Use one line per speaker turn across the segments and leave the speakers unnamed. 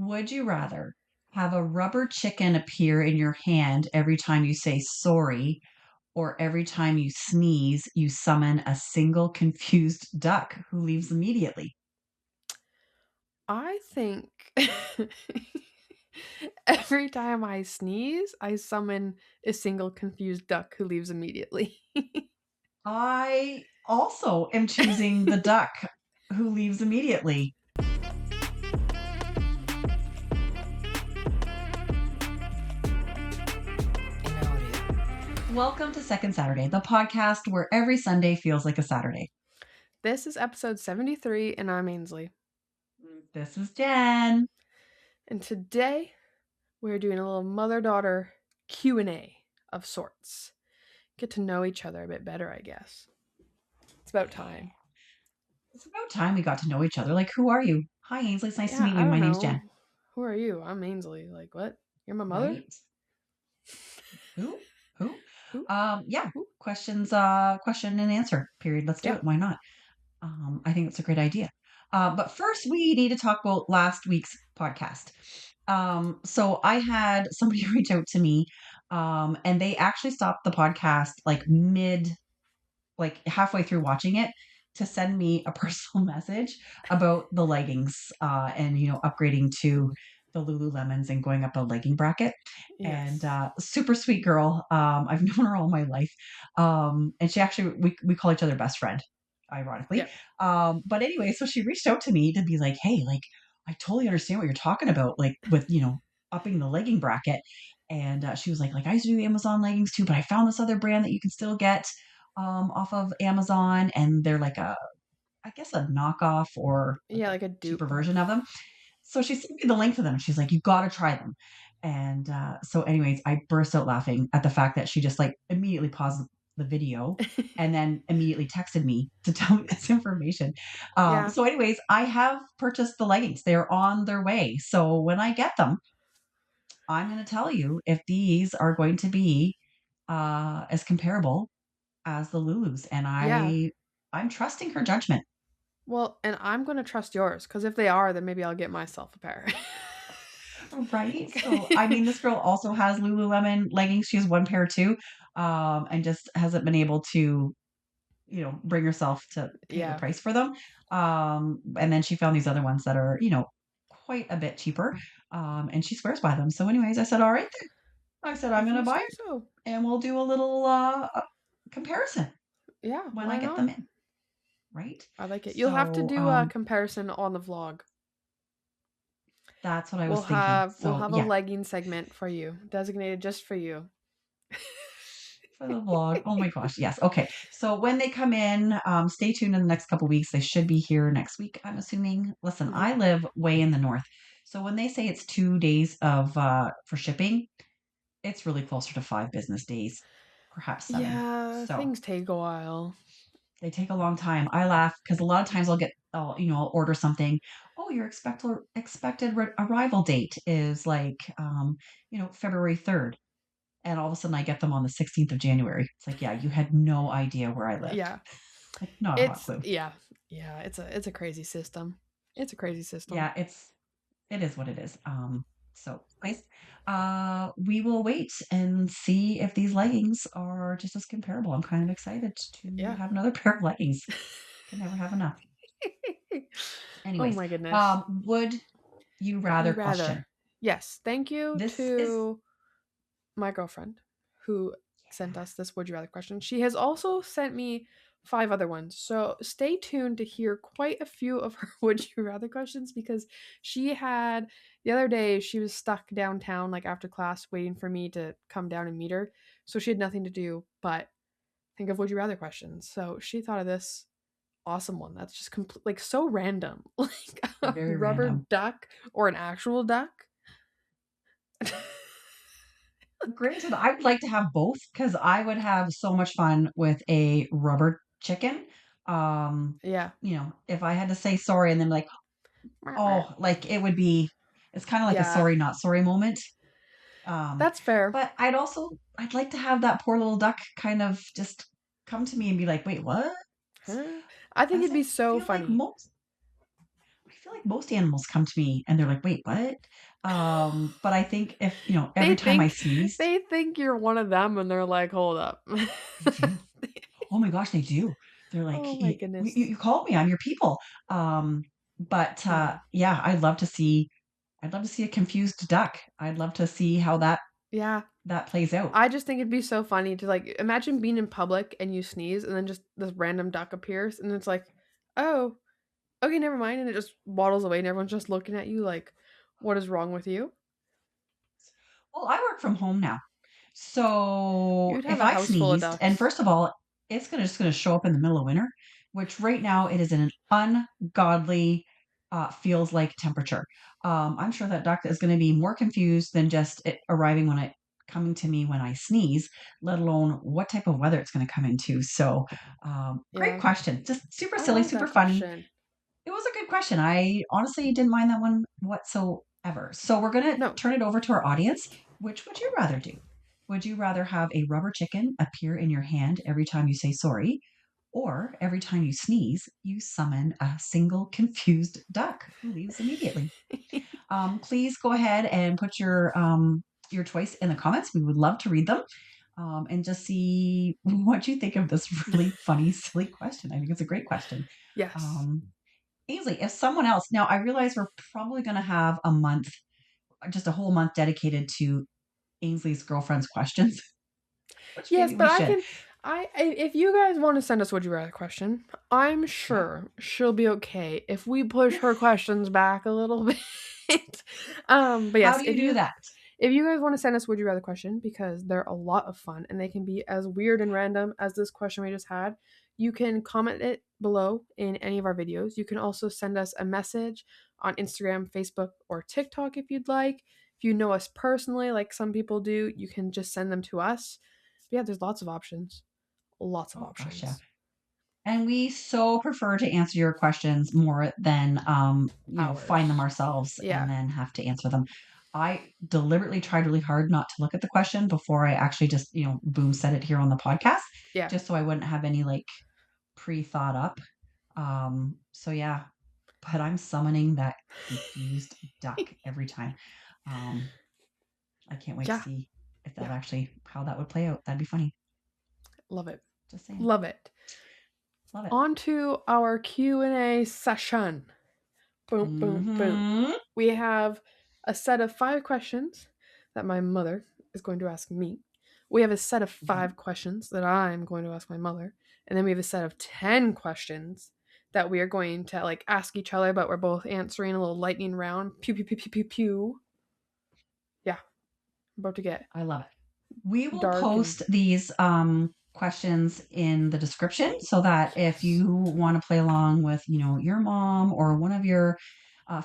Would you rather have a rubber chicken appear in your hand every time you say sorry, or every time you sneeze, you summon a single confused duck who leaves immediately?
I think every time I sneeze, I summon a single confused duck who leaves immediately.
I also am choosing the duck who leaves immediately. Welcome to Second Saturday, the podcast where every Sunday feels like a Saturday.
This is episode 73, and I'm Ainsley.
This is Jen.
And today, we're doing a little mother-daughter Q&A of sorts. Get to know each other a bit better, I guess. It's about time.
It's about time we got to know each other. Like, who are you? Hi, Ainsley. It's nice to
Yeah,
meet
I
you. My
don't
name's Jen.
know. Who are you? I'm Ainsley. Like, what? You're my mother?
Right? Who? Who?
Who?
Yeah.
Who?
Question and answer period. Let's do
Yeah.
it. Why not? I think it's a great idea. But first, we need to talk about last week's podcast. So I had somebody reach out to me, and they actually stopped the podcast like halfway through watching it to send me a personal message about the leggings, and upgrading to the Lululemons and going up a legging bracket. And
Yes.
super sweet girl. I've known her all my life, and she actually we call each other best friend, ironically.
Yeah.
But anyway, so she reached out to me to be like, hey, like I totally understand what you're talking about, like with upping the legging bracket. And she was like I used to do Amazon leggings too, but I found this other brand that you can still get off of Amazon, and they're like I guess a knockoff or like
Yeah,
a
like a
cheaper
dupe
version of
of.
them. So she sent me the link to them. She's like, you got to try them. And so, anyways, I burst out laughing at the fact that she just like immediately paused the video and then immediately texted me to tell me this information.
Yeah.
So, anyways, I have purchased the leggings. They're on their way. So when I get them, I'm going to tell you if these are going to be as comparable as the Lulus, and
Yeah.
I'm trusting her judgment.
Well, and I'm gonna trust yours because if they are, then maybe I'll get myself a pair.
Right? So, I mean, this girl also has Lululemon leggings. She has one pair too, and just hasn't been able to, bring herself to pay the
Yeah.
price for them. And then she found these other ones that are, quite a bit cheaper, and she swears by them. So, anyways, I said, all right, then. I said, I'm
If
going to
you
buy
say
them,
so.
and we'll do a little comparison
Yeah,
when I
why
get
not?
them in. Right?
I like it. You'll have to
So,
do a comparison on the vlog.
that's what I
We'll
was thinking.
have we'll
So,
have a
yeah,
legging segment for you, designated just for you.
for the vlog. Oh my gosh. Yes. Okay. So when they come in, stay tuned in the next couple weeks. They should be here next week, I'm assuming. Listen,
Mhm.
I live way in the north. So when they say it's 2 days of for shipping, it's really closer to 5 business days, perhaps seven.
Yeah,
So
things take a while.
they take a long time. I laugh because a lot of times I'll order something. Oh, your expected arrival date is like, February 3rd. And all of a sudden I get them on the 16th of January. It's like, yeah, you had no idea where I lived.
Yeah.
Like, not a hot
It's
clue.
yeah. Yeah, it's a crazy system. It's a crazy system.
Yeah, it is what it is. So anyways, we will wait and see if these leggings are just as comparable. I'm kind of excited to
Yeah.
have another pair of leggings. Can never have enough.
Oh
Anyways,
my goodness.
would you
Would you
rather question?
rather? Yes, thank you
This is
to my girlfriend who sent us this would you rather question. She has also sent me 5 other ones. So stay tuned to hear quite a few of her would you rather questions because she had the other day she was stuck downtown like after class waiting for me to come down and meet her. So she had nothing to do but think of would you rather questions. So she thought of this awesome one that's just complete like so random. Like a
very
rubber
random.
duck or an actual duck.
Granted, I would like to have both because I would have so much fun with a rubber chicken.
Yeah.
If I had to say sorry and then like, oh, like it's kind of like a
Yeah.
sorry, not sorry moment. Um,
That's fair.
but I'd like to have that poor little duck kind of just come to me and be like, wait, what?
Huh? I think
As
it'd
I
be so
feel like
funny.
most, feel like most animals come to me and they're like, "Wait, what?" But I think if, every
They
time I
think
sneezed,
they think you're one of them, and they're like, "Hold up."
they do. Oh my gosh, they do. They're like,
Oh my
"Y
goodness.
you called me, I'm your people." But,
Oh,
yeah, I'd love to see a confused duck. I'd love to see how
yeah.
that plays out.
I just think it'd be so funny to, like, imagine being in public and you sneeze and then just this random duck appears and it's like, "Oh, okay, never mind," and it just waddles away and everyone's just looking at you like, "What is wrong with you?"
Well, I work from home now. So
You'd have
if
a
I
house full of
sneezed, and
ducks.
first of all, it's just gonna show up in the middle of winter, which right now it is an ungodly feels like temperature. I'm sure that duck is gonna be more confused than just it arriving when it coming to me when I sneeze, let alone what type of weather it's gonna come into. So great
Yeah.
question. Just super
I
silly,
like
super
that
funny.
question.
It was a good question. I honestly didn't mind that one whatsoever. So we're going to
No.
turn it over to our audience. Which would you rather do? Would you rather have a rubber chicken appear in your hand every time you say sorry, or every time you sneeze, you summon a single confused duck who leaves immediately? Please go ahead and put your choice in the comments. We would love to read them and just see what you think of this really funny, silly question. I think it's a great question.
Yes.
Um, Ainsley, if someone else now I realize we're probably gonna have a month, just a whole month dedicated to Ainsley's girlfriend's questions, which
Yes,
maybe
but
we
I
should.
can if you guys want to send us would you rather question, I'm
Yeah.
sure she'll be okay if we push her questions back a little bit. But
How
yes,
do you do that?
if you guys want to send us would you rather question because they're a lot of fun and they can be as weird and random as this question we just had, you can comment it below in any of our videos. You can also send us a message on Instagram, Facebook, or TikTok if you'd like. If you know us personally, like some people do, you can just send them to us. But yeah, there's lots of options. Lots of
Oh gosh, yeah.
options.
And we so prefer to answer your questions more than find them
Hours.
ourselves and
Yeah.
then have to answer them. I deliberately tried really hard not to look at the question before I actually just, boom, said it here on the podcast,
Yeah.
just so I wouldn't have any like pre-thought up. So yeah, but I'm summoning that confused duck every time. Um, I can't wait to
Yeah.
see if that
Yeah.
actually how that would play out. That'd be funny.
Love it.
Just saying.
Love it.
Love it.
On to our Q&A session. Boom, boom, boom.
Mm-hmm.
We have a set of 5 questions that my mother is going to ask me. We have a set of
Mhm.
5 questions that I'm going to ask my mother. And then we have a set of 10 questions that we are going to like ask each other, but we're both answering a little lightning round. Pew, pew, pew, pew, pew, pew. Yeah, I'm about to get
I love it. We will
dark and
post these questions in the description so that if
yes.
you want to play along with, your mom or one of your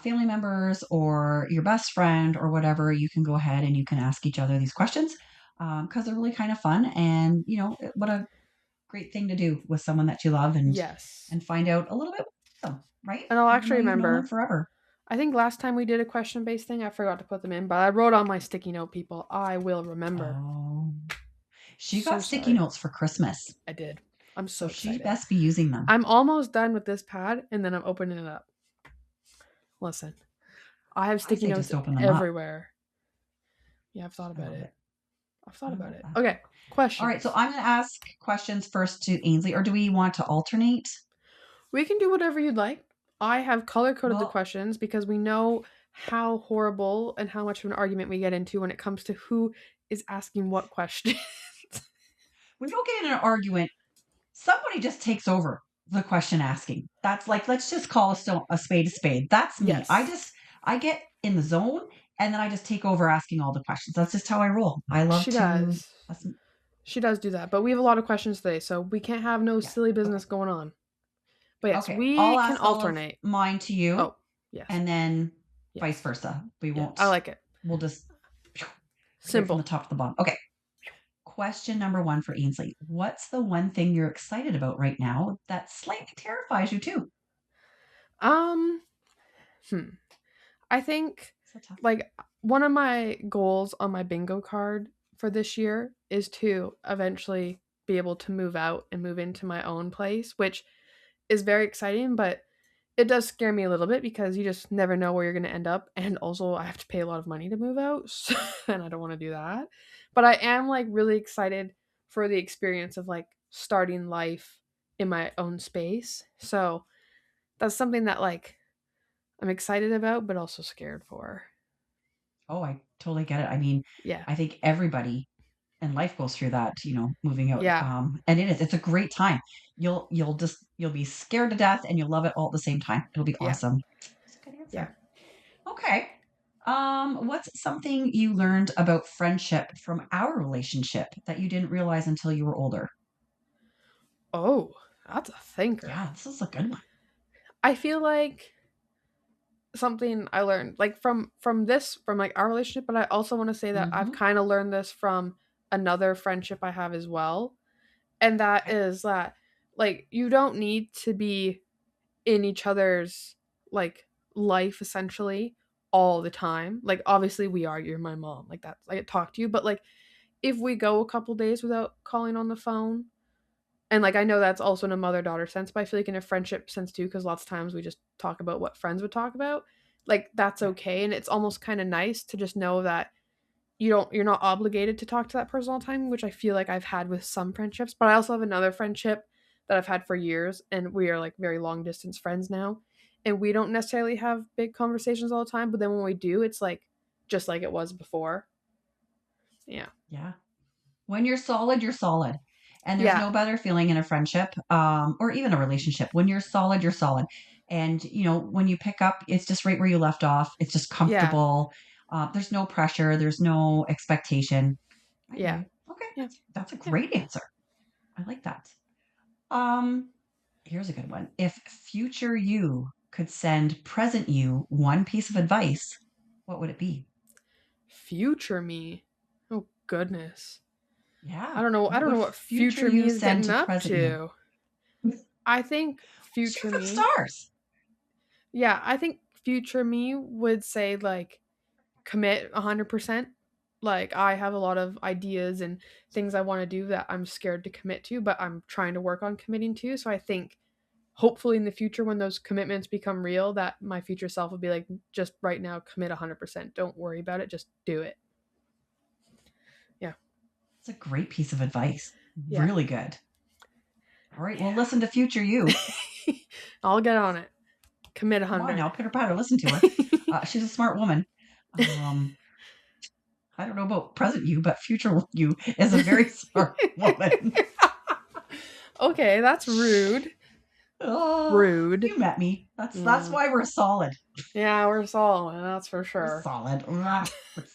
family members or your best friend or whatever, you can go ahead and you can ask each other these questions because they're really kind of fun. And, what a great thing to do with someone that you love
Yes.
and find out a little bit about them, right?
And I'll
Even
actually
though you've known them
remember.
forever.
I think last time we did a question based thing, I forgot to put them in, but I wrote on my sticky note, people. I will remember.
Oh, she
So
got sticky
sorry.
notes for Christmas,
I did. I'm
so
so
she
excited.
best be using them.
I'm almost done with this pad and then I'm opening it up. Listen, I have
I
sticky
say
notes
just open them up.
everywhere. Yeah, I've thought
I
about
love
it.
it.
I've thought
I
about
love
it.
that.
Okay,
All right, so
questions.
I'm going to ask questions first to Ainsley, or do we want to alternate?
We can do whatever you'd like. I have color coded the
Well,
questions because we know how horrible and how much of an argument we get into when it comes to who is asking what question.
we don't get in an argument. Somebody just takes over the question asking. That's like, let's just call a spade a spade. That's me.
Yes,
I get in the zone and then I just take over asking all the questions. That's just how I roll. I love
she
to,
does. She does do that, but we have a lot of questions today, so we can't have no
yeah.
silly
Okay.
business going on. But yes,
Okay. I'll
we can
ask all of
alternate.
mine to you
Oh, yes,
and then vice
yes,
versa. We
yeah,
won't,
I like it.
we'll just right from the
Simple.
top to the bottom. Okay. Question number one for Ainsley. What's the one thing you're excited about right now that slightly terrifies you too?
Um, hmm. I think
It's a tough one.
like one of my goals on my bingo card for this year is to eventually be able to move out and move into my own place, which is very exciting, but it does scare me a little bit because you just never know where you're going to end up, and also I have to pay a lot of money to move out, so, and I don't want to do that. But I am like really excited for the experience of like starting life in my own space. So that's something that like I'm excited about but also scared for.
Oh, I totally get it. I mean,
Yeah.
I think everybody in life goes through that, moving out.
Yeah.
And it's a great time. You'll be scared to death and you'll love it all at the same time. It'll be
Yeah.
awesome. That's a good
Yeah.
answer. Okay. What's something you learned about friendship from our relationship that you didn't realize until you were older?
Oh, that's a thinker.
Yeah, this is a good one.
I feel like something I learned like from like our relationship, but I also want to say that I've
Mm-hmm.
kind of learned this from another friendship I have as well. And that
Okay.
is that like you don't need to be in each other's like life essentially all the time. Like obviously we are, you're my mom. Like that's I talk to you, but like if we go a couple days without calling on the phone, and like I know that's also in a mother daughter sense, but I feel like in a friendship sense too, because lots of times we just talk about what friends would talk about. Like that's
Yeah.
okay, and it's almost kind of nice to just know that you're not obligated to talk to that person all the time, which I feel like I've had with some friendships. But I also have another friendship that I've had for years, and we are like very long distance friends now, and we don't necessarily have big conversations all the time. But then when we do, it's like just like it was before. Yeah,
Yeah. When you're solid, you're solid. And there's
yeah,
no better feeling in a friendship, or even a relationship. When you're solid, you're solid. And, when you pick up, it's just right where you left off. It's just
yeah,
comfortable. There's no pressure. There's no expectation. I hear
yeah,
you. Okay.
yeah,
That's a
yeah.
great answer. I like that. Um, Here's a good one. If future you could send present you one piece of advice, what would it be?
Future me. Oh goodness.
Yeah.
I
What
don't know
would
what
future
future me
you
is
send
getting
to
up
present you?
to. I think
Shoot
future
for the
me.
stars.
Yeah, I think future me would say like commit 100%. Like I have a lot of ideas and things I want to do that I'm scared to commit to, but I'm trying to work on committing to. So I think hopefully in the future when those commitments become real that my future self will be like just right now commit 100%. Don't worry about it, just do it. Yeah.
It's a great piece of advice.
Yeah.
Really good. All right. Well,
Yeah.
listen to future you.
I'll get on it. Commit
Come on
100.
now, pitter patter. Listen to her. She's a smart woman. Um, I don't know about present you, but future you is a very smart woman.
Okay, that's rude.
Oh,
Rude.
you met me. That's
Yeah.
why we're solid.
Yeah, we're solid, that's for
We're
sure.
solid. We're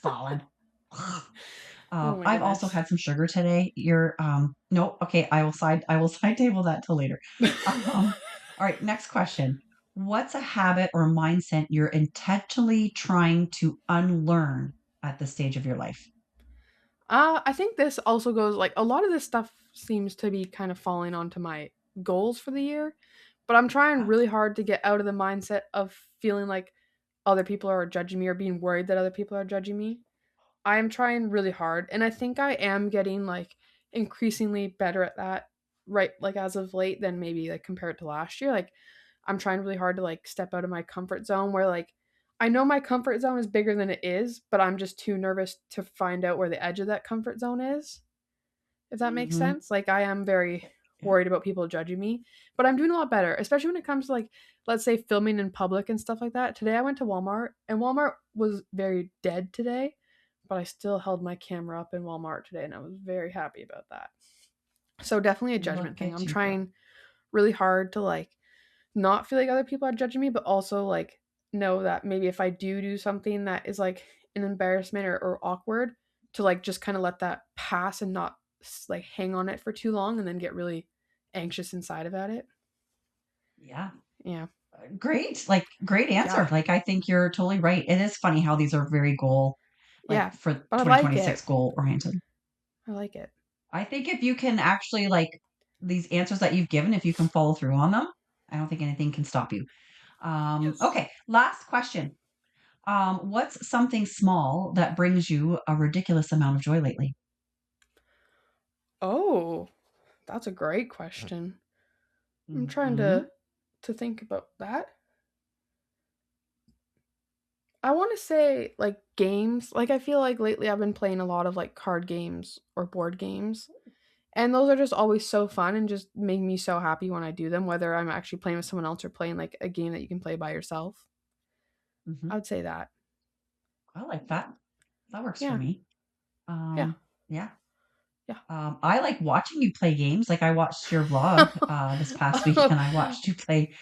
solid.
Oh my
I've also
goodness.
had some sugar today. You're no, okay, I will side table that till later. All right, next question. What's a habit or mindset you're intentionally trying to unlearn at this stage of your life?
I think this also goes like a lot of this stuff seems to be kind of falling onto my goals for the year, but I'm trying
Yeah.
really hard to get out of the mindset of feeling like other people are judging me or being worried that other people are judging me. I am trying really hard, and I think I am getting like increasingly better at that, right? Like as of late, than maybe like compared to last year. Like I'm trying really hard to like step out of my comfort zone where like I know my comfort zone is bigger than it is, but I'm just too nervous to find out where the edge of that comfort zone is. If that makes
Hmm.
sense. Like I am very
Yeah.
worried about people judging me, but I'm doing a lot better, especially when it comes to like let's say filming in public and stuff like that. Today I went to Walmart and Walmart was very dead today, but I still held my camera up in Walmart today and I was very happy about that. So definitely a judgment
Look
thing.
at
I'm
you go.
trying really hard to like not feel like other people are judging me, but also like know that maybe if I do something that is like an embarrassment or awkward, to like just kind of let that pass and not like hang on it for too long and then get really anxious inside about it.
Yeah.
Yeah.
Great. Like great
Yeah.
answer. Like I think you're totally right. It is funny how these are very
Yeah.
like for
But I like it.
2026 goal oriented.
I like it.
I think if you can actually like these answers that you've given, if you can follow through on them, I don't think anything can stop you.
Yes.
Okay, last question. What's something small that brings you a ridiculous amount of joy lately?
Oh, that's a great question. I'm trying
Hmm.
to think about that. I want to say like games. Like I feel like lately I've been playing a lot of like card games or board games. And those are just always so fun and just make me so happy when I do them, whether I'm actually playing with someone else or playing like a game that you can play by yourself.
Hmm.
I would say that.
I like that. That works for
Yeah.
me.
Yeah.
Yeah.
Yeah.
I like watching you play games. Like I watched your vlog this past week, and I watched you play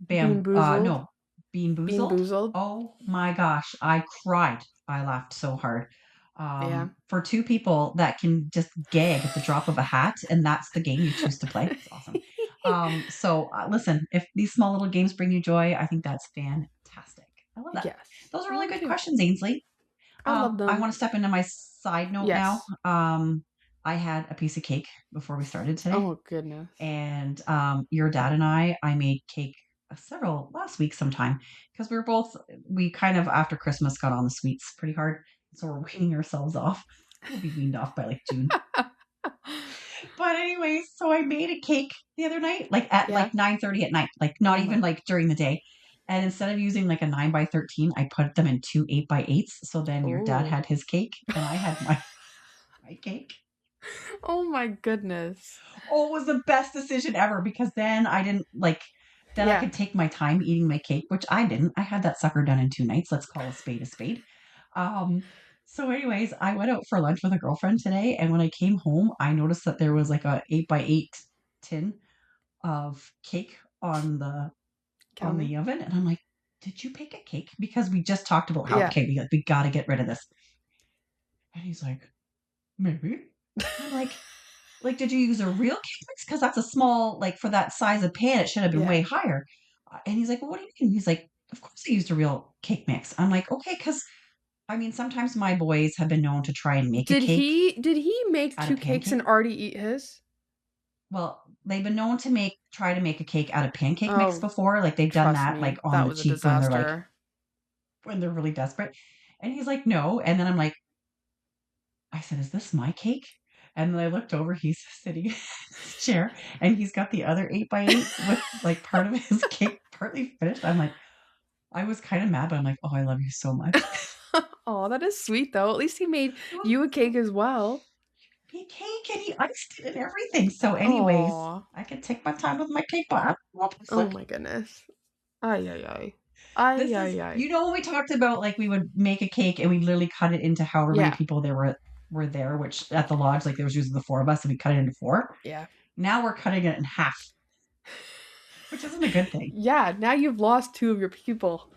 Bean
Bam.
boozled.
No, Bean
Bean
Boozled.
boozled.
Oh my gosh, I cried. I laughed so hard.
Yeah.
For two people that can just gag at the drop of a hat, and that's the game you choose to play. It's awesome. Listen, if these small little games bring you joy, I think that's fantastic. I love that.
Yes.
Those are really
Me
good
too.
questions, Ainsley.
I love
I
them.
want to step into my side note now.
Yes.
I had a piece of cake before we started today,
Oh goodness.
and your dad and I made cake several last week sometime because we kind of after Christmas got on the sweets pretty hard, so we're weaning ourselves off. We'll be weaned off by like June. But anyways, so I made a cake the other night, like at
Yeah.
like 9:30 at night, like not
Oh
even
my.
like during the day. And instead of using like a 9 by 13, I put them in two 8 by 8s. So then your dad
Oh.
had his cake and I had my cake.
Oh my goodness.
Oh, it was the best decision ever because then I didn't like, then I
Yeah.
could take my time eating my cake, which I didn't. I had that sucker done in 2 nights. Let's call a spade a spade. Um, so anyways, I went out for lunch with a girlfriend today, and when I came home, I noticed that there was like a 8 by 8 tin of cake on
Counter.
the oven, and I'm like, "Did you bake a cake?" Because we just talked about how
Yeah.
okay, we got to get rid of this. And he's like, "Maybe." And I'm like, did you use a real cake mix? Because that's a small, like for that size of pan, it should have been
Yeah.
way higher. And he's like, well, what do you mean? He's like, of course I used a real cake mix. I'm like, okay, because I mean, sometimes my boys have been known to try and make a cake
Did he make
out of
2 cakes and
pancake.
already eat his?
Well, they've been known to try to make a cake out of pancake mix
Oh,
before. Like they've done
trust
that like
me,
on
that
the
was a
cheap when they're like,
disaster.
when they're really desperate. And he's like, no. And then I'm like, I said, is this my cake? And then I looked over, he's sitting in his chair and he's got the other 8 by 8 with like part of his cake partly finished. I'm like, I was kind of mad, but I'm like, oh, I love you so much.
Oh, that is sweet though. At least he made
It was
you a
so
cake as well.
big cake and he iced it and everything. So, anyways,
Oh.
I can take my time with my cake, but I'm well,
Oh
look,
my goodness. Ay, ay, ay. Ay,
this is,
ay, ay.
when we talked about like we would make a cake and we literally cut it into however many
Yeah,
people were there, which at the lodge, like there was usually the four of us and we cut it into four.
yeah.
Now we're cutting it in half, which isn't a good thing.
Yeah, now you've lost 2 of your people.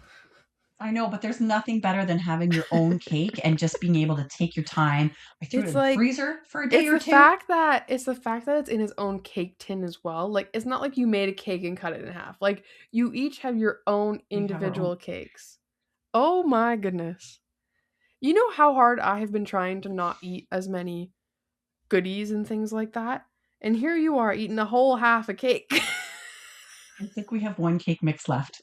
I know, but there's nothing better than having your own cake and just being able to take your time. I threw it
It's
in the
like
freezer for a day or
it's the fact that it's in his own cake tin as well. Like it's not like you made a cake and cut it in half. Like you each have your own
we have our own.
individual cakes. Oh my goodness. You know how hard I have been trying to not eat as many goodies and things like that? And here you are eating a whole half a cake.
I think we have one cake mix left.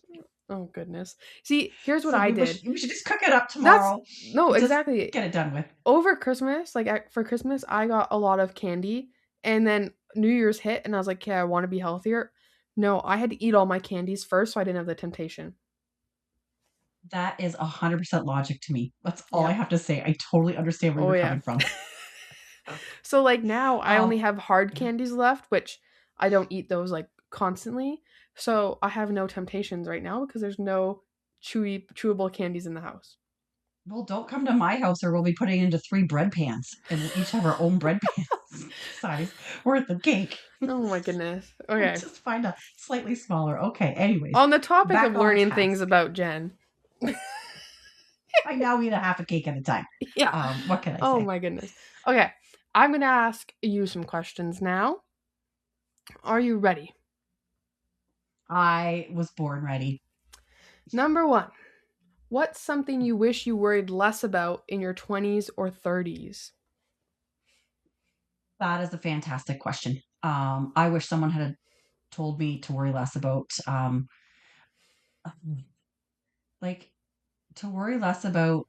Oh goodness. See, here's what
So
I did.
we should just cook it up
That's
tomorrow
no,
and just
exactly.
get it done with.
Over Christmas, for Christmas, I got a lot of candy, and then New Year's hit, and I was like, "Okay, I want to be healthier." No, I had to eat all my candies first, so I didn't have the temptation.
That is 100% logic to me. That's all I
Yep.
have to say. I totally understand where
Oh
you're
yeah.
coming from.
So like now, I only
Um,
have hard
yeah.
candies left, which I don't eat those like constantly. So I have no temptations right now because there's no chewable candies in the house.
Well, don't come to my house or we'll be putting it into three bread pans and we'll each have our own bread pan size worth of cake.
Oh my goodness.
We'll
Okay.
just find a slightly smaller. Okay, anyways,
On the topic of
back on
learning things
task.
about Jen.
I now eat a half a cake at a time.
Yeah.
What can I
Oh
say?
my goodness. Okay. I'm going to ask you some questions now. Are you ready?
I was born ready.
Number 1. What's something you wish you worried less about in your 20s or 30s?
That is a fantastic question. I wish someone had told me to worry less about, like, to worry less about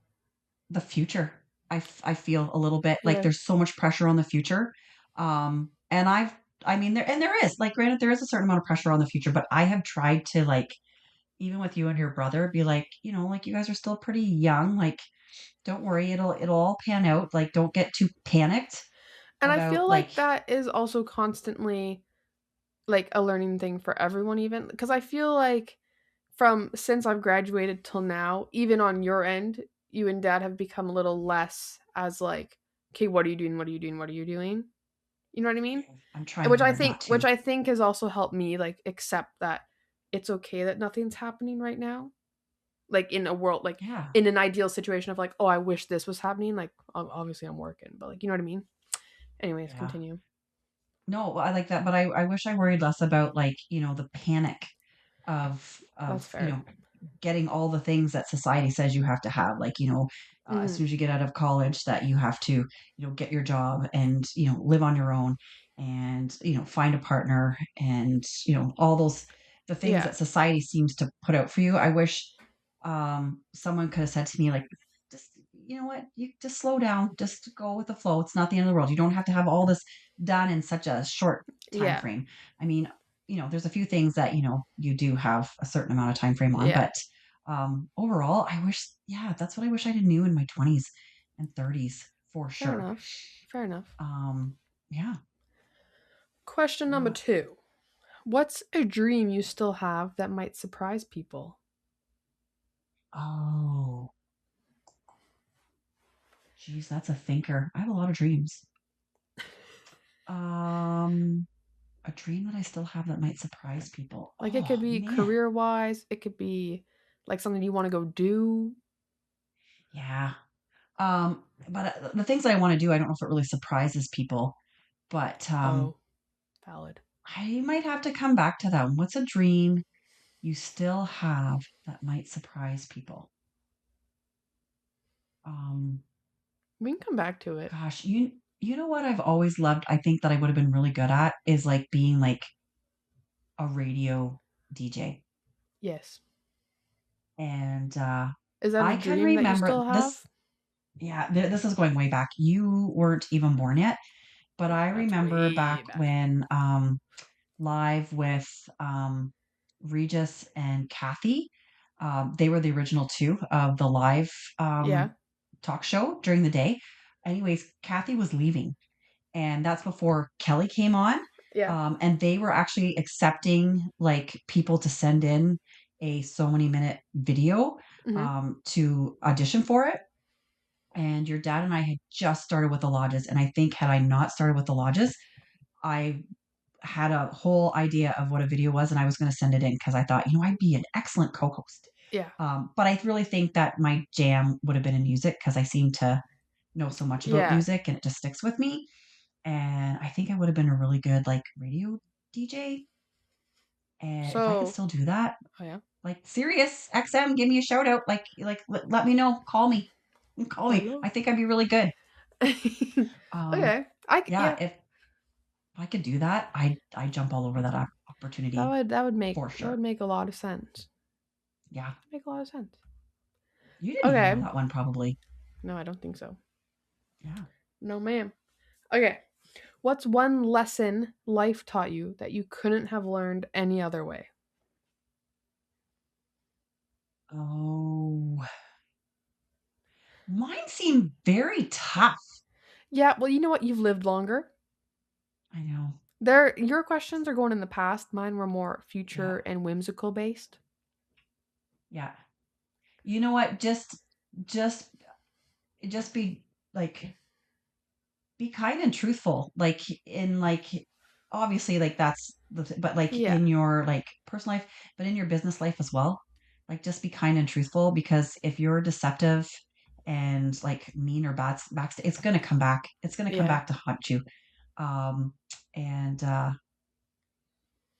the future. I feel a little bit like
Yeah.
there's so much pressure on the future. And I mean, there is like, granted, there is a certain amount of pressure on the future, but I have tried to like even with you and your brother, be like, like you guys are still pretty young. Like, don't worry, it'll all pan out. Like, don't get too panicked
And I feel
about like,
like that is also constantly like a learning thing for everyone, even because I feel like from since I've graduated till now, even on your end, you and dad have become a little less as like, okay, what are you doing? What are you doing? What are you doing? You know what I mean?
I'm trying hard not
Which
to.
I think has also helped me like accept that it's okay that nothing's happening right now. Like in a world like
Yeah.
in an ideal situation of like, oh, I wish this was happening. Like obviously I'm working, but like you know what I mean? Anyways,
Yeah.
continue.
No, I like that, but I wish I worried less about like, the panic
That's
of,
fair.
getting all the things that society says you have to have. Like, as
Hmm.
soon as you get out of college that you have to, get your job and, live on your own and, find a partner and, all those the things
Yeah.
that society seems to put out for you. I wish someone could have said to me like, just you know what, you just slow down, just go with the flow. It's not the end of the world. You don't have to have all this done in such a short time
Yeah.
frame. I mean, there's a few things that, you do have a certain amount of time frame on,
Yeah.
but overall, I wish, yeah, that's what I wish I knew in my 20s and 30s for
Fair
sure.
enough. Fair enough.
Um, yeah,
Question number
yeah.
2. What's a dream you still have that might surprise people?
Oh, geez, that's a thinker. I have a lot of dreams. Um, a dream that I still have that might surprise people.
Like it
Oh
could be
man,
career wise, it could be like something you want to go do.
yeah. But the things that I want to do, I don't know if it really surprises people, but
Oh, valid.
I might have to come back to that one. What's a dream you still have that might surprise people? Um,
We can come back to it.
gosh, you know what I've always loved, I think that I would have been really good at is like being like a radio DJ.
Yes.
And
Is that a
I can
dream that you
remember
still
this,
have?
yeah, this is going way back. You weren't even born yet, but I
That's
remember
way
back
back.
when live with Regis and Kathy. They were the original two of the live
Yeah.
talk show during the day. Anyways, Kathy was leaving, and that's before Kelly came on.
Yeah.
And they were actually accepting like people to send in a so many minute video
Mhm.
to audition for it. And your dad and I had just started with the lodges. And I think had I not started with the lodges, I had a whole idea of what a video was and I was going to send it in because I thought, I'd be an excellent co host.
Yeah.
But I really think that my jam would have been in music because I seem to know so much about
Yeah.
music and it just sticks with me. And I think I would have been a really good like radio DJ. And if I could
So,
still do that,
oh yeah.
like Sirius XM, give me a shout out. Like let me know. Call me. Call me.
Hello.
I think I'd be really good. Um,
Okay.
yeah,
Yeah.
if I could do that, I jump all over that opportunity for
That would
sure.
make a lot of sense.
Yeah.
Make a lot of sense.
You didn't even know
Okay.
that one probably.
No, I don't think so.
Yeah.
No, ma'am. Okay. What's one lesson life taught you that you couldn't have learned any other way?
Oh, mine seem very tough.
Yeah, well, you know what? You've lived longer.
I know.
Your questions are going in the past. Mine were more
Yeah.
future and whimsical based.
Yeah. You know what? Just just be like be kind and truthful. Like in like obviously like that's but like
Yeah.
in your like personal life, but in your business life as well. Like just be kind and truthful because if you're deceptive and like mean or back, it's gonna come back. It's gonna come
Yeah.
back to haunt you. Um, and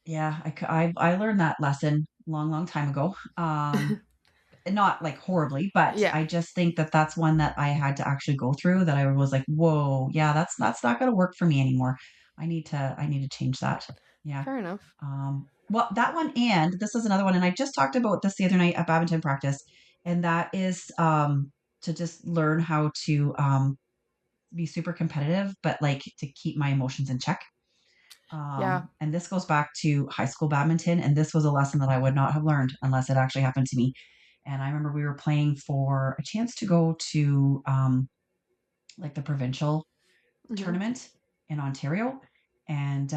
yeah, I learned that lesson long time ago. Not like horribly, but
Yeah.
I just think that that's one that I had to actually go through that I was like, whoa, yeah, that's not going to work for me anymore. I need to change that. Yeah.
Fair enough.
Well, that one, and this is another one, and I just talked about this the other night at badminton practice, and that is to just learn how to be super competitive, but like to keep my emotions in check.
Yeah.
And this goes back to high school badminton, and this was a lesson that I would not have learned unless it actually happened to me. And I remember we were playing for a chance to go to like the provincial
Mhm.
tournament in Ontario, and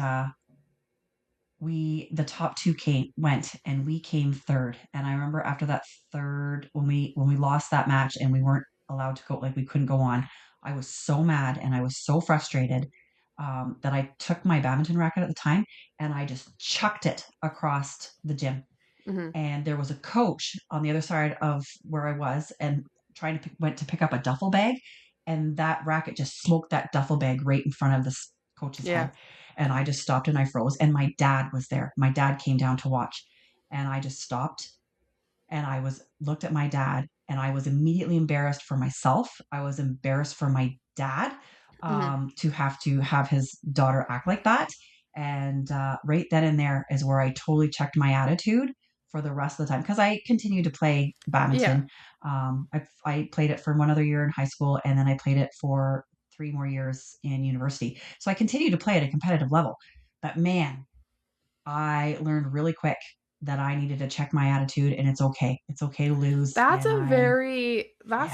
we the top two came went and we came third. And I remember after that third, when we lost that match and we weren't allowed to go, like we couldn't go on, I was so mad and I was so frustrated, that I took my badminton racket at the time and I just chucked it across the gym.
Mhm.
And there was a coach on the other side of where I was and went to pick up a duffel bag, and that racket just smoked that duffel bag right in front of this coach's
Yeah.
head. And I just stopped and I froze. And my dad was there. My dad came down to watch, and I just stopped and I was looked at my dad and I was immediately embarrassed for myself. I was embarrassed for my dad,
Mhm.
to have his daughter act like that. And right then and there is where I totally checked my attitude for the rest of the time because I continued to play
Yeah.
badminton. I played it for one other year in high school, and then I played it for 3 more years in university. So I continued to play at a competitive level. But man, I learned really quick that I needed to check my attitude, and it's okay. It's okay to lose.
That's
Yeah.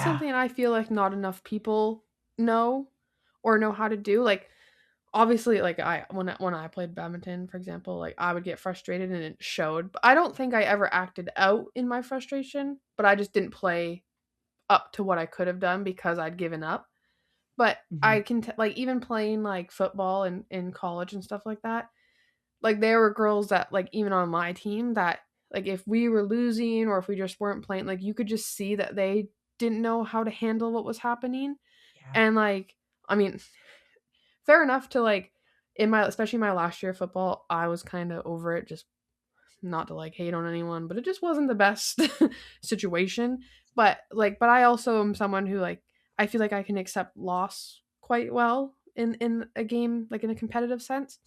something I feel like not enough people know or know how to do. Like obviously like when I played badminton, for example, like I would get frustrated and it showed. But I don't think I ever acted out in my frustration, but I just didn't play up to what I could have done because I'd given up. But I
Mhm.
can like even playing like football and in college and stuff like that. Like there were girls that like even on my team that like if we were losing or if we just weren't playing, like you could just see that they didn't know how to handle what was happening.
Yeah.
And like I mean, fair enough to like in my especially my last year of football, I was kind of over it, just not to like hate on anyone, but it just wasn't the best situation. But I also am someone who like I feel like I can accept loss quite well in a game, like in a competitive sense.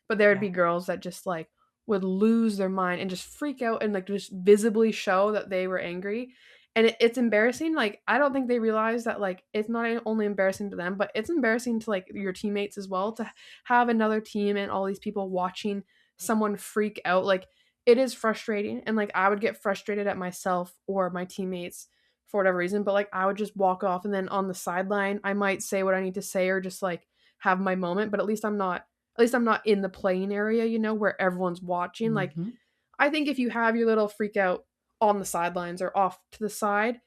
But there would
Yeah.
be girls that just like would lose their mind and just freak out and like just visibly show that they were angry. And it's embarrassing. Like I don't think they realize that like it's not only embarrassing to them, but it's embarrassing to like your teammates as well to have another team and all these people watching someone freak out. Like it is frustrating, and like I would get frustrated at myself or my teammates for whatever reason, but like I would just walk off, and then on the sideline I might say what I need to say or just like have my moment, but at least I'm not in the playing area, where everyone's watching. Like
Mhm.
I think if you have your little freak out on the sidelines or off to the side,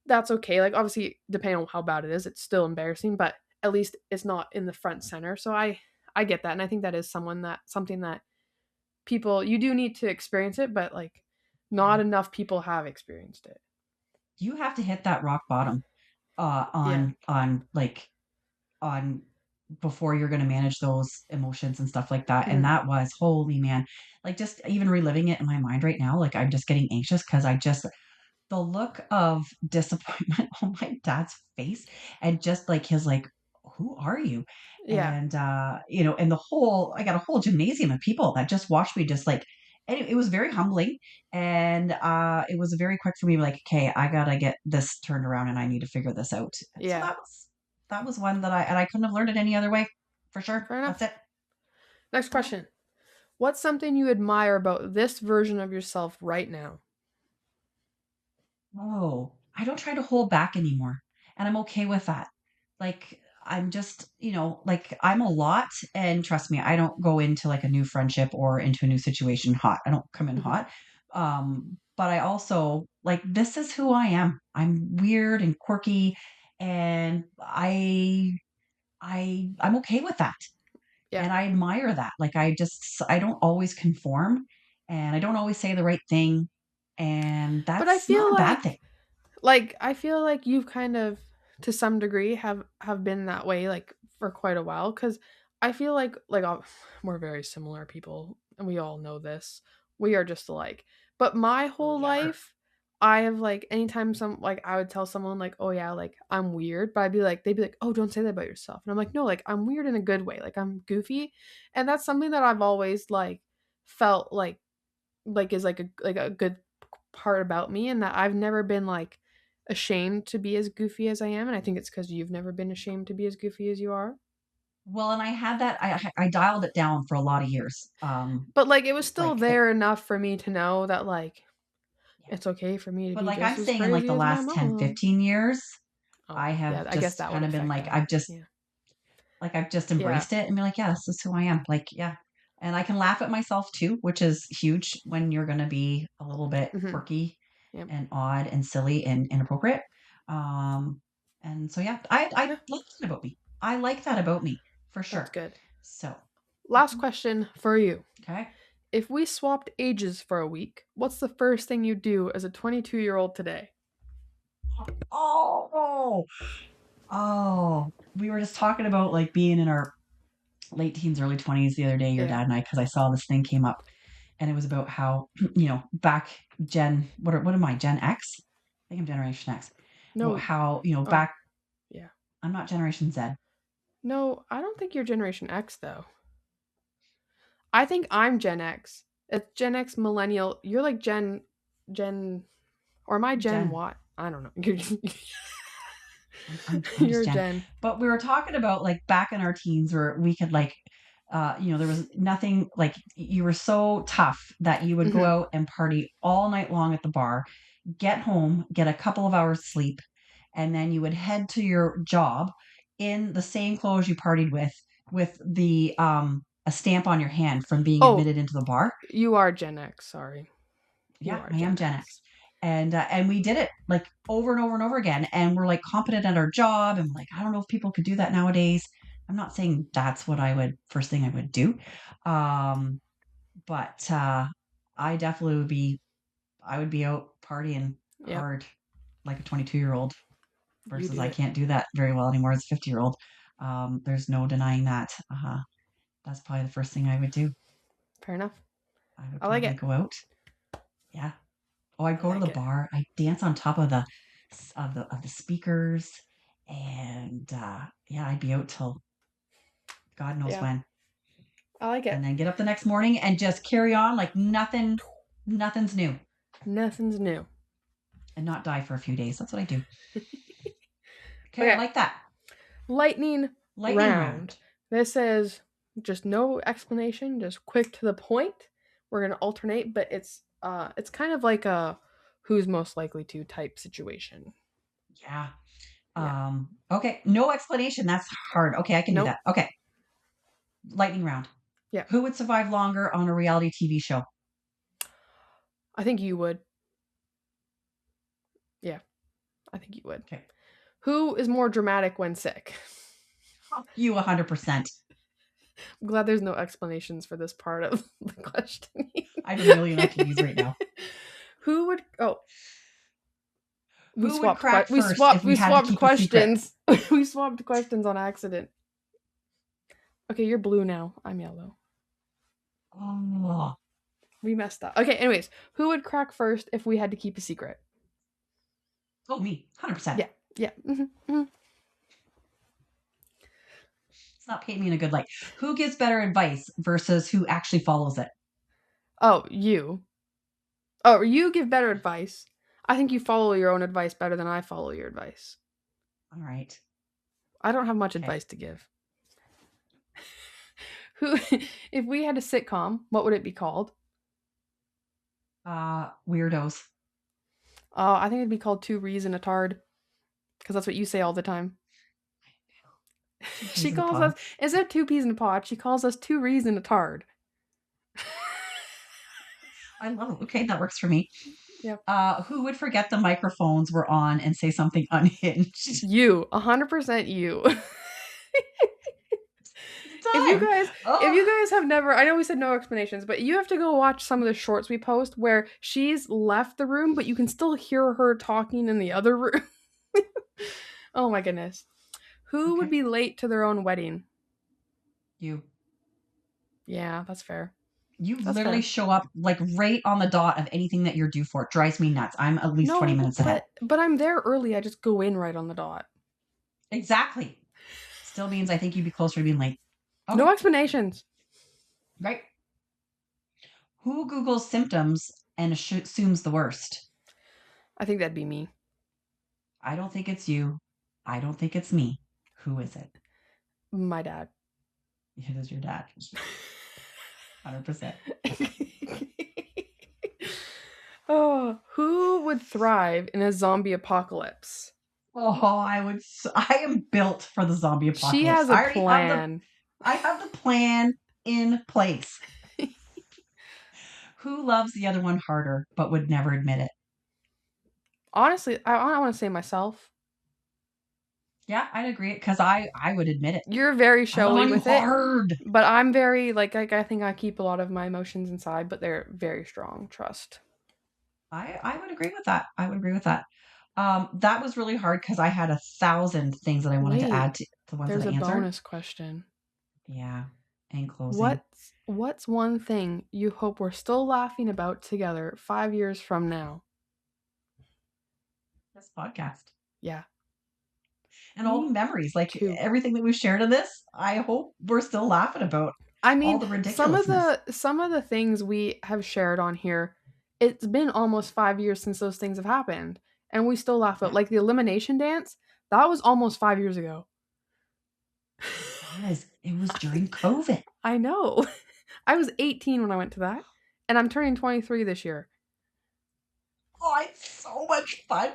that's okay. Like obviously depending on how bad it is, it's still embarrassing, but at least it's not in the front center. So I get that, and I think that is something that people you do need to experience it, but like not
Yeah.
enough people have experienced it.
You have to hit that rock bottom,
Yeah.
on before you're gonna manage those emotions and stuff like that, and
Mhm.
that was holy man. Like, just even reliving it in my mind right now, like, I'm just getting anxious because the look of disappointment on my dad's face and just like his like, "Who are you?"
Yeah.
And, and I got a whole gymnasium of people that just watched me just like, and it was very humbling. And it was very quick for me, like, okay, I gotta get this turned around and I need to figure this out. And so
Yeah.
that was one that I couldn't have learned it any other way for sure.
Fair
That's
enough.
it.
Next
Yeah.
question. What's something you admire about this version of yourself right now?
Oh, I don't try to hold back anymore, and I'm okay with that. Like, I'm just, like, I'm a lot, and trust me, I don't go into, like, a new friendship or into a new situation hot. I don't come in
Mhm.
hot. But I also like, this is who I am. I'm weird and quirky, and I'm okay with that,
Yeah.
and I admire that. Like, I don't always conform, and I don't always say the right thing, and
But I
that's not
feel
a bad thing.
like you've kind of to some degree have been that way like for quite a while cuz I feel we're very similar people and we all know this. We are just alike. But my
Oh,
whole
we are.
life I have like anytime I would tell someone like, "Oh yeah, like I'm weird." But they'd be like, "Oh, don't say that about yourself." And I'm like, "No, like I'm weird in a good way. Like I'm goofy." And that's something that I've always like felt like is like a good part about me, and that I've never been like ashamed to be as goofy as I am, and I think it's because you've never been ashamed to be as goofy as you are.
Well, and I had that. I dialed it down for a lot of years.
But like it was still
Like
there enough for me to know that like
yeah.
it's okay for me to
But
be
like
just
I'm
as
saying in like
crazy
the
as my
last 10,
mom.
15 years,
Oh,
I
yeah,
have
I guess
just
that would
kind of been
affect
like
that. Yeah.
I've just
Yeah.
embraced it and be like, yeah, this is who I am. Like, yeah. And I can laugh at myself too, which is huge when you're gonna be a little bit
Mhm.
quirky
Yep.
and odd and silly and inappropriate. Um, and so yeah, I
Yeah,
like that about me. I like that about me for
that's
sure.
good.
So
Last
mhm,
question for you.
okay.
If we swapped ages for a week, what's the first thing you do as a 22-year-old today?
Oh, oh, we were just talking about like being in our late teens, early 20s the other day, your
Yeah.
dad and I, because I saw this thing came up and it was about how, back what am I, Gen X? I think I'm Generation X. About
No.
how,
Oh,
back,
yeah.
I'm not Generation Z.
No, I don't think you're Generation X though. I think I'm Gen X. It's Gen X millennial. You're like Gen or am I
I'm
Gen
Gen.
Y? I don't know.
I'm just
You're
Gen.
Gen.
But we were talking about like back in our teens where we could like, there was nothing like you were so tough that you would go
Mhm.
out and party all night long at the bar, get home, get a couple of hours sleep, and then you would head to your job in the same clothes you partied with the a stamp on your hand from being
Oh,
admitted into the bar.
you are Gen X. Sorry. You
Yeah,
are
I am
Gen
Gen
X.
X. And we did it like over and over and over again. And we're like competent at our job. And like, I don't know if people could do that nowadays. I'm not saying that's what I would first thing I would do. Um, but I definitely I would be out partying
Yep.
hard like a 22-year-old
You
versus
do
I
it.
can't do that very well anymore as a 50-year-old. There's no denying that. That's probably the first thing I would do.
Fair enough.
I would
I like
probably
it.
go out. Yeah. Oh, I'd
I
go to
like
the
it.
bar. I'd dance on top of the speakers, and yeah, I'd be out till God knows
Yeah.
when,
I like
and
it.
then get up the next morning and just carry on like nothing's new,
Nothing's new.
and not die for a few days. That's what I do. Okay, I
Okay.
like that.
Lightning
Lightning
round.
round.
This is just no explanation, just quick to the point. We're gonna alternate, but it's kind of like a who's most likely to type situation.
Yeah.
Yeah.
Okay, no explanation. That's hard. Okay, I can do
Nope.
that. Okay, lightning round.
Yeah.
Who would survive longer on a reality TV show?
I think you would. Yeah, I think you would.
Okay,
Who is more dramatic when sick?
you 100%.
I'm glad there's no explanations for this part of the questioning.
I have a million I can use right now.
Who would oh
Who would crack
we
first if
swapped
we
we
had to
swapped
keep a secret?
questions. We swapped questions on accident. Okay, you're blue now. I'm yellow.
Oh,
We messed up. Okay, anyways, who would crack first if we had to keep a secret?
oh, me, 100%.
Yeah. Yeah. Hmm.
It's not painting me in a good light. Who gives better advice versus who actually follows it?
Oh, you. Oh, you give better advice. I think you follow your own advice better than I follow your advice.
All right.
I don't have much
Okay.
advice to give. Who if we had a sitcom, what would it be called?
Weirdos.
I think it'd be called Two Rees and a Tard because that's what you say all the time.
Two peas
She
in a
calls us
pod.
instead of two peas in a pod, she calls us two Rees and a Tard.
I love it. Okay, that works for me.
Yeah.
Who would forget the microphones were on and say something unhinged?
You, 100% you. If you
Time.
guys if
Oh,
you guys have never I know we said no explanations, but you have to go watch some of the shorts we post where she's left the room, but you can still hear her talking in the other room. Oh my goodness. Who would
okay.
be late to their own wedding?
You.
Yeah, that's fair.
You
That's
literally
fair.
show up like right on the dot of anything that you're due for. It drives me nuts. I'm at least 20
No,
minutes ahead.
but I'm there early. I just go in right on the dot.
Exactly. Still means I think you'd be closer to being late.
No
Okay.
explanations.
Right. Who Googles symptoms and assumes the worst?
I think that'd be me.
I don't think it's you. I don't think it's me. Who is it?
My dad.
It is your dad. 100%.
Oh, who would thrive in a zombie apocalypse?
Oh, I am built for the zombie
She
apocalypse.
has a plan.
I have the plan in place. Who loves the other one harder but would never admit it?
Honestly, I want to say myself.
Yeah, I'd agree because I would admit it.
You're very
I love
showy
on you
with it,
hard.
but I'm very I think I keep a lot of my emotions inside, but they're very strong. Trust.
I would agree with that. I would agree with that. That was really hard because I had 1,000 things that I wanted to
Wait,
add to the ones that
there's
I
a
answered.
bonus question.
Yeah, in closing,
What's one thing you hope we're still laughing about together 5 years from now?
this podcast
Yeah,
and all the
me
memories, like
too.
everything that we've shared in this, I hope we're still laughing about
I
all
mean,
the ridiculousness.
some of the things we have shared on here, it's been almost 5 years since those things have happened, and we still laugh
Yeah,
at like the elimination dance. That was almost 5 years ago.
it was during COVID.
I know. I was 18 when I went to that, and I'm turning 23 this year.
Oh, it's so much fun.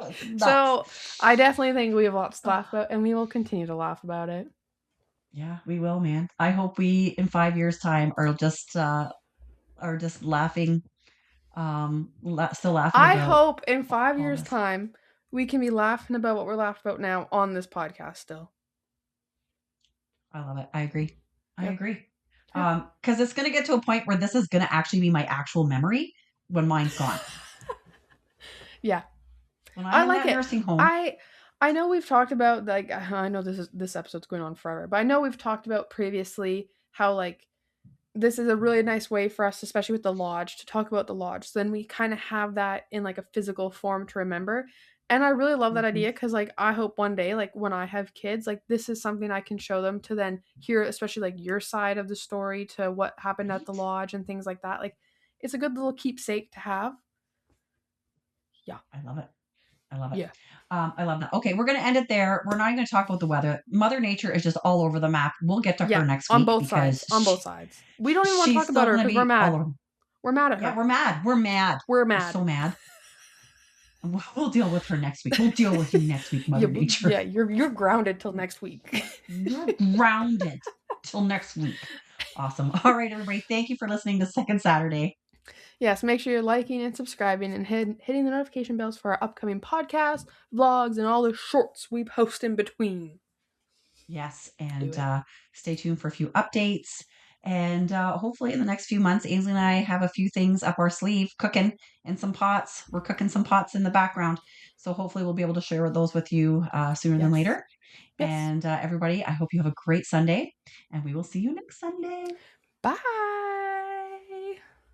Oh, it's nuts.
So I definitely think we have lots to laugh about, and we will continue to laugh about it.
Yeah, we will, man. I hope we in 5 years' time are just laughing, still laughing
I
about
hope in five
all
years'
this.
time we can be laughing about what we're laughing about now on this podcast still.
I love it. I agree. I
Yep.
agree.
Yep.
Because it's gonna get to a point where this is gonna actually be my actual memory when mine's gone.
Yeah.
When I'm
I
in
like
that
it.
nursing home.
I know we've talked about like I know this episode's going on forever, but I know we've talked about previously how like this is a really nice way for us, especially with the lodge, to talk about the lodge. So then we kind of have that in like a physical form to remember. And I really love that
Mhm.
idea because like I hope one day, like when I have kids, like this is something I can show them to then hear, especially like your side of the story to what happened at the
Right?
lodge and things like that. Like it's a good little keepsake to have. Yeah.
I love it. I love it.
Yeah.
I love that. Okay, we're gonna end it there. We're not even gonna talk about the weather. Mother Nature is just all over the map. We'll get to her
Yeah.
next
On
week
both
because
sides. On both sides. We don't even want to
she's
talk about
still
her
gonna
because we're
be all
mad.
over.
We're mad at
Yeah,
her.
we're mad. We're mad.
We're
We're
mad.
so mad. We'll deal with her next week. We'll deal with you next week,
Yeah,
Mother Nature.
yeah, you're grounded till next week.
You're grounded till next week. Awesome. All right, everybody. Thank you for listening to Second Saturday.
Yes, make sure you're liking and subscribing and hitting the notification bells for our upcoming podcasts, vlogs, and all the shorts we post in between.
Yes,
Do
and
it.
stay tuned for a few updates. And hopefully, in the next few months, Ainsley and I have a few things up our sleeve cooking in some pots. We're cooking some pots in the background. So, hopefully, we'll be able to share those with you sooner than
Yes.
later.
Yes.
And everybody, I hope you have a great Sunday, and we will see you next Sunday.